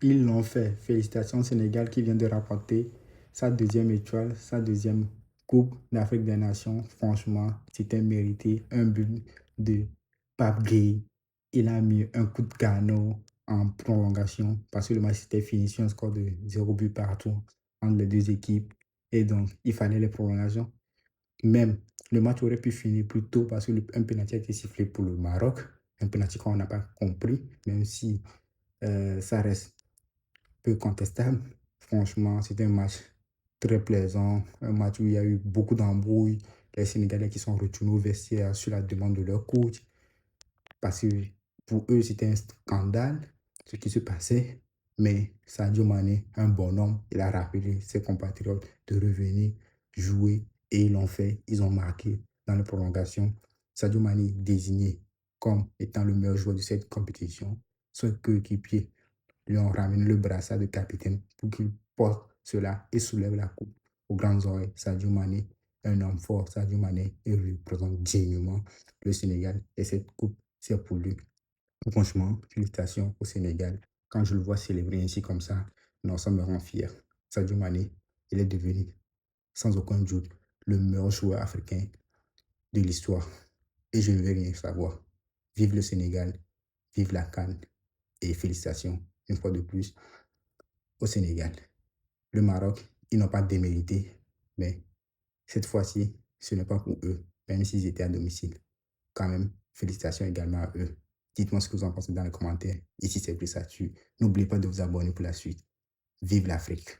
Ils l'ont fait. Félicitations au Sénégal qui vient de rapporter sa deuxième étoile, sa deuxième Coupe d'Afrique des Nations. Franchement, c'était mérité. Un but de Pape Gueye. Il a mis un coup de canon en prolongation parce que le match était fini sur un score de 0 but partout entre les deux équipes. Et donc, il fallait les prolongations. Même, le match aurait pu finir plus tôt parce que un penalty a été sifflé pour le Maroc. Un penalty qu'on n'a pas compris, même si ça reste peu contestable. Franchement, c'était un match très plaisant, un match où il y a eu beaucoup d'embrouilles. Les Sénégalais qui sont retournés au vestiaire sur la demande de leur coach parce que pour eux, c'était un scandale ce qui se passait. Mais Sadio Mané, un bonhomme, il a rappelé ses compatriotes de revenir jouer et ils l'ont fait. Ils ont marqué dans la prolongation. Sadio Mané désigné comme étant le meilleur joueur de cette compétition. Son coéquipier lui ont ramené le brassard de capitaine pour qu'il porte cela et soulève la coupe aux grandes oreilles. Sadio Mané, un homme fort, Sadio Mané, et représente dignement le Sénégal et cette coupe, c'est pour lui. Franchement, félicitations au Sénégal. Quand je le vois célébrer ainsi comme ça, non, ça me rend fier. Sadio Mané, il est devenu, sans aucun doute, le meilleur joueur africain de l'histoire. Et je ne veux rien savoir. Vive le Sénégal, vive la CAN et félicitations une fois de plus au Sénégal. Le Maroc, ils n'ont pas démérité, mais cette fois-ci, ce n'est pas pour eux, même s'ils étaient à domicile. Quand même, félicitations également à eux. Dites-moi ce que vous en pensez dans les commentaires. Et si c'est plus ça dessus, n'oubliez pas de vous abonner pour la suite. Vive l'Afrique!